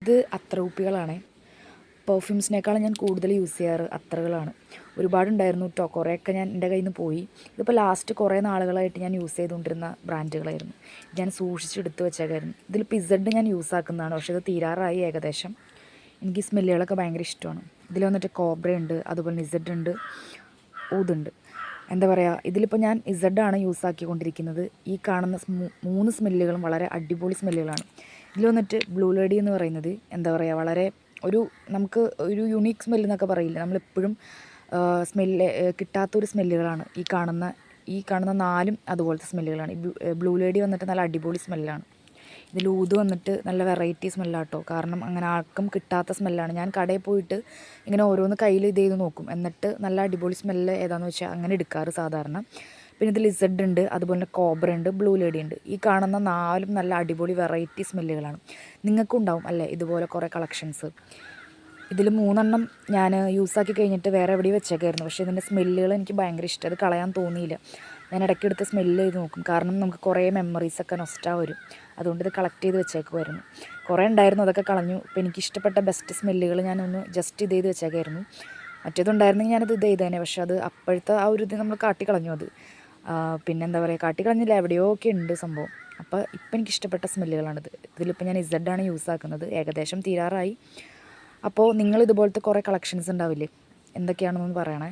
ഇത് അത്ര കുപ്പികളാണ്. പെർഫ്യൂംസിനേക്കാളും ഞാൻ കൂടുതൽ യൂസ് ചെയ്യാറ് അത്തറുകളാണ്. ഒരുപാടുണ്ടായിരുന്നു കേട്ടോ, കുറേയൊക്കെ എൻ്റെ കയ്യിൽ നിന്ന് പോയി. ഇതിപ്പോൾ ലാസ്റ്റ് കുറേ നാളുകളായിട്ട് ഞാൻ യൂസ് ചെയ്തുകൊണ്ടിരുന്ന ബ്രാൻഡുകളായിരുന്നു. ഞാൻ സൂക്ഷിച്ചെടുത്ത് വെച്ചേക്കായിരുന്നു. ഇതിൽ പിസഡ് ഞാൻ യൂസ് ആക്കുന്നതാണ്, പക്ഷേ ഇത് തീരാറായി ഏകദേശം. എനിക്ക് ഈ സ്മെല്ലുകളൊക്കെ ഭയങ്കര ഇഷ്ടമാണ്. ഇതിൽ വന്നിട്ട് കോബ്രയുണ്ട്, അതുപോലെ നിസഡ് ഉണ്ട്, ഊതുണ്ട്. എന്താ പറയുക, ഇതിലിപ്പോൾ ഞാൻ ഇസഡാണ് യൂസ് ആക്കിക്കൊണ്ടിരിക്കുന്നത്. ഈ കാണുന്ന 3 സ്മെല്ലുകളും വളരെ അടിപൊളി സ്മെല്ലുകളാണ്. ഇതിൽ വന്നിട്ട് ബ്ലൂ ലേഡി എന്ന് പറയുന്നത് എന്താ പറയുക, വളരെ നമുക്ക് ഒരു യുണീക്ക് സ്മെല്ല് എന്നൊക്കെ പറയില്ല, നമ്മളെപ്പോഴും സ്മെല്ല് കിട്ടാത്തൊരു സ്മെല്ലുകളാണ് ഈ കാണുന്ന 4 അതുപോലത്തെ സ്മെല്ലുകളാണ്. ബ്ലൂ ലേഡി വന്നിട്ട് നല്ല അടിപൊളി സ്മെല്ലാണ്. ഇതിൽ ഊത് വന്നിട്ട് നല്ല വെറൈറ്റി സ്മെല്ലാട്ടോ, കാരണം അങ്ങനെ ആർക്കും കിട്ടാത്ത സ്മെല്ലാണ്. ഞാൻ കടയിൽ പോയിട്ട് ഇങ്ങനെ ഓരോന്ന് കയ്യിൽ ഇത് ചെയ്ത് നോക്കും, എന്നിട്ട് നല്ല അടിപൊളി സ്മെല്ല് ഏതാണെന്ന് വെച്ചാൽ അങ്ങനെ എടുക്കാറ് സാധാരണ. പിന്നെ ഇതിൽ ഇസഡ് ഉണ്ട്, അതുപോലെ തന്നെ കോബ്ര ഉണ്ട്, ബ്ലൂ ലേഡി ഉണ്ട്. ഈ കാണുന്ന 4 നല്ല അടിപൊളി വെറൈറ്റി സ്മെല്ലുകളാണ്. നിങ്ങൾക്കും ഉണ്ടാവും അല്ലേ ഇതുപോലെ കുറേ കളക്ഷൻസ്. ഇതിൽ 3 ഞാൻ യൂസാക്കി കഴിഞ്ഞിട്ട് വേറെ എവിടെയും വെച്ചേക്കായിരുന്നു, പക്ഷേ ഇതിൻ്റെ സ്മെല്ലുകൾ എനിക്ക് ഭയങ്കര ഇഷ്ടം, അത് കളയാൻ തോന്നിയില്ല. ഞാൻ ഇടയ്ക്കെടുത്ത് സ്മെല്ല് ചെയ്ത് നോക്കും, കാരണം നമുക്ക് കുറേ മെമ്മറീസൊക്കെ നൊസ്റ്റാ വരും. അതുകൊണ്ട് ഇത് കളക്ട് ചെയ്ത് വെച്ചേക്കുമായിരുന്നു. കുറേ ഉണ്ടായിരുന്നു, അതൊക്കെ കളഞ്ഞു. ഇപ്പോൾ എനിക്കിഷ്ടപ്പെട്ട ബെസ്റ്റ് സ്മെല്ലുകൾ ഞാനൊന്ന് ജസ്റ്റ് ഇത് ചെയ്ത് വെച്ചേക്കായിരുന്നു. മറ്റേതുണ്ടായിരുന്നെങ്കിൽ ഞാനത് ഇത് ചെയ്തേനെ, പക്ഷേ അത് അപ്പോഴത്തെ ആ ഒരു ഇത് നമ്മൾ കാട്ടിക്കളഞ്ഞു. അത് പിന്നെ എന്താ പറയുക, കാട്ടിക്കളഞ്ഞില്ല, എവിടെയോ ഒക്കെ ഉണ്ട് സംഭവം. അപ്പോൾ ഇപ്പം എനിക്കിഷ്ടപ്പെട്ട സ്മെല്ലുകളാണിത്. ഇതിലിപ്പോൾ ഞാൻ ഇസഡാണ് യൂസ് ആക്കുന്നത്, ഏകദേശം തീരാറായി. അപ്പോൾ നിങ്ങൾ ഇതുപോലത്തെ കുറേ കളക്ഷൻസ് ഉണ്ടാവില്ലേ, എന്തൊക്കെയാണെന്നൊന്ന് പറയണേ.